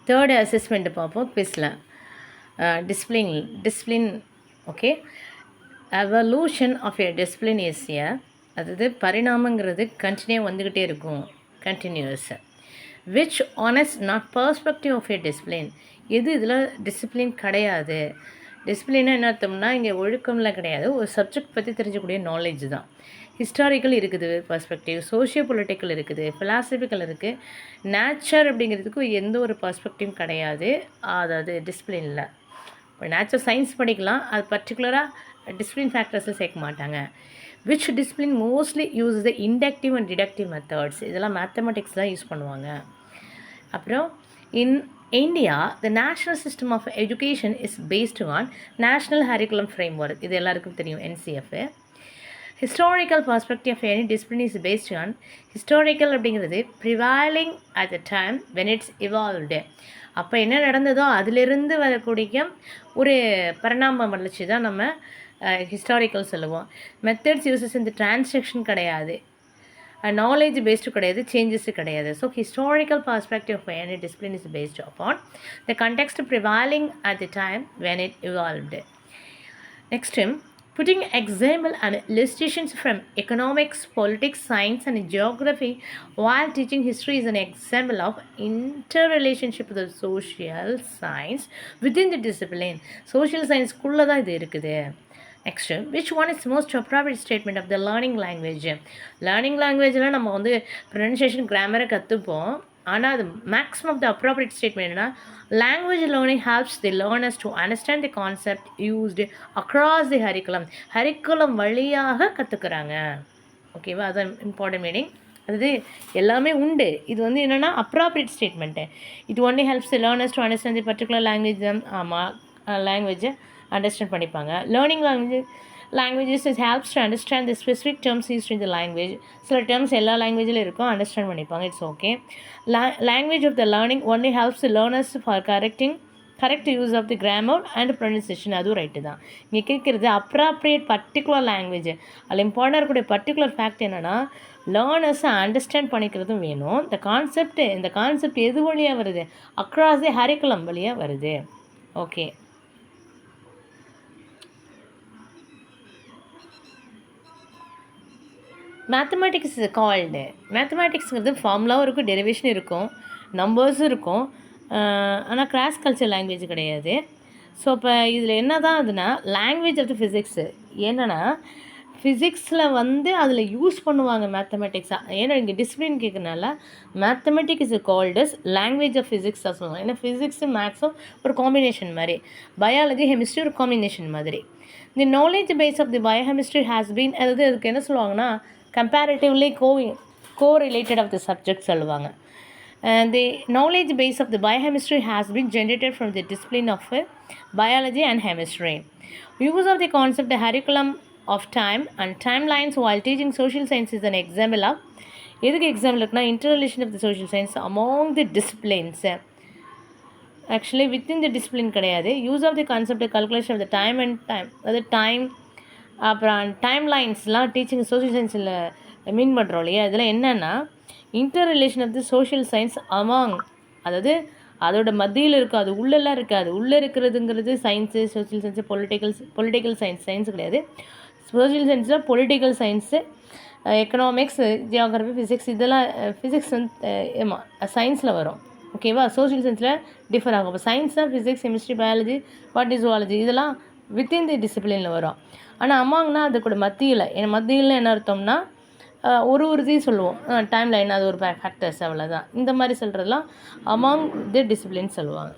Third assessment பார்ப்போம் குவிஸில். Discipline okay. Evolution of a discipline is a, அதாவது பரிணாமங்கிறது கண்டினியூ வந்துக்கிட்டே இருக்கும், continuous. Which honest not perspective of a discipline, எது இதில் டிசிப்ளின் கிடையாது. டிசிப்ளின்னா என்ன அர்த்தம்னா இங்கே ஒழுக்கம்லாம் கிடையாது, ஒரு சப்ஜெக்ட் பற்றி தெரிஞ்சக்கூடிய நாலேஜ் தான். ஹிஸ்டாரிக்கல் இருக்குது பர்ஸ்பெக்டிவ், சோஷியோ பொலிட்டிக்கல் இருக்குது, ஃபிலாசபிக்கல் இருக்குது. நேச்சர் அப்படிங்கிறதுக்கு எந்த ஒரு பர்ஸ்பெக்டிவும் கிடையாது, அதாவது டிசிப்ளினில். இப்போ நேச்சுரல் சயின்ஸ் படிக்கலாம், அது பர்டிகுலராக டிசிப்ளின் ஃபேக்டர்ஸில் சேர்க்க மாட்டாங்க. Which discipline mostly use the inductive and deductive methods, இதெல்லாம் மேத்தமெட்டிக்ஸ் தான் யூஸ் பண்ணுவாங்க. அப்புறம் in India the national system of education is based on national curriculum framework, இது எல்லாருக்கும் தெரியும், NCF. Historical perspective of any discipline is based on, historical அப்படிங்கிறது prevailing at the time when it's evolved, அப்போ என்ன நடந்ததோ அதிலிருந்து வரக்கூடிய ஒரு பரிணாம வளர்ச்சி தான் நம்ம ஹிஸ்டாரிக்கல் சொல்லுவோம். மெத்தட்ஸ் யூசஸ் இந்த டிரான்சாக்ஷன் கிடையாது, நாலேஜ் பேஸ்டு கிடையாது, சேஞ்சஸ் கிடையாது. So historical perspective of any discipline is based upon the context prevailing at the time when it evolved. Next, putting example and illustrations from economics, politics, science and geography while teaching history is an example of interrelationship with the social science within the discipline. Social science குள்ள தான் இது இருக்குது. Next, which one is most appropriate statement of the learning language? Learning languageல நம்ம வந்து pronunciation, grammar கற்றுப்போம், ஆனால் அது maximum of the appropriate statement என்னென்னா, language learning helps the learners to understand the concept used across the curriculum வழியாக கற்றுக்குறாங்க. ஓகேவா, அதுதான் இம்பார்ட்டன்ட் மீனிங். அதாவது எல்லாமே உண்டு, இது வந்து என்னென்னா appropriate statement. It only helps the learners to understand the particular language. ஆமாம், லாங்குவேஜை அண்டர்ஸ்டாண்ட் பண்ணிப்பாங்க. Learning languages it helps to understand the specific terms used in the language. சில terms எல்லா லாங்குவேஜில் இருக்கும், அண்டர்ஸ்டாண்ட் பண்ணிப்பாங்க, it's okay. Language of the learning only helps the learners for correct use of the grammar and pronunciation. அதுவும் right தான். இங்கே கேட்குறது appropriate particular language. அதில் இம்பார்ட்டண்டாக இருக்கக்கூடிய பர்டிகுலர் ஃபேக்ட் என்னென்னா, லேர்னர்ஸை அண்டர்ஸ்டாண்ட் பண்ணிக்கிறதும் வேணும். இந்த கான்செப்ட் எது வழியாக வருது, அக்ராஸ் தி ஹரிக்குலம் வழியாக வருது. ஓகே. மேத்தமேட்டிக்ஸ் இஸ் கால்டு, மேத்தமேட்டிக்ஸுங்கிறது ஃபார்முலாவும் இருக்கும், டெரிவேஷன் இருக்கும், நம்பர்ஸும் இருக்கும், ஆனால் கிளாஸ் கல்ச்சர் லாங்குவேஜ் கிடையாது. ஸோ இப்போ இதில் என்ன தான் அதுனா லாங்குவேஜ் ஆஃப் த ஃபிசிக்ஸு. என்னென்னா ஃபிசிக்ஸில் வந்து அதில் யூஸ் பண்ணுவாங்க மேத்தமெட்டிக்ஸாக. ஏன்னா இங்கே டிசிப்ளின் கேட்குறனால mathematic is called as language of physics தான் சொல்லுவாங்க. ஏன்னா ஃபிசிக்ஸு மேக்ஸும் ஒரு காம்பினேஷன் மாதிரி, பயாலஜி கெமிஸ்ட்ரி ஒரு காம்பினேஷன் மாதிரி. The knowledge base of the biochemistry has been, அதாவது அதுக்கு என்ன சொல்லுவாங்கன்னா comparatively co-related of the subject சொல்லுவாங்க. The knowledge base of the biochemistry has been generated from the discipline of biology and chemistry. Use of the concept the curriculum of time and timelines while teaching social science is an example of, எதுக்கு example இருக்குன்னா interrelation of the social science among the disciplines. Actually within the discipline கிடையாது. Use of the concept the calculation of the time, அதாவது time, அப்புறம் டைம்லைன்ஸ்லாம் teaching social சயின்ஸில் மீன் பண்ணுறோம் இல்லையா. இதெல்லாம் என்னென்னா inter relation of the social science among, அதாவது அதோட மத்தியில் இருக்கும், அது உள்ளெல்லாம் இருக்காது. உள்ளே இருக்கிறதுங்கிறது science, social science, political science கிடையாது. சோஷியல் சயின்ஸில் political science, economics, geography, physics, இதெல்லாம் ஃபிசிக்ஸ் வந்து சயின்ஸில் வரும். ஓகேவா, சோஷியல் சயின்ஸில் டிஃபர் ஆகும். இப்போ சயின்ஸ்னால் physics, chemistry, biology, botany, zoology, இதெல்லாம் வித்தின் தி டிசிப்ளினில் வரும். ஆனால் அமாங்னா அது கூட மத்தியில் என்ன அர்த்தம்னா ஒரு இதையும் சொல்லுவோம், டைம் லைன், அது ஒரு ஃபேக்டர்ஸ், அவ்வளோதான். இந்த மாதிரி சொல்கிறதுலாம் அமாங் தி டிசிப்ளின் சொல்லுவாங்க.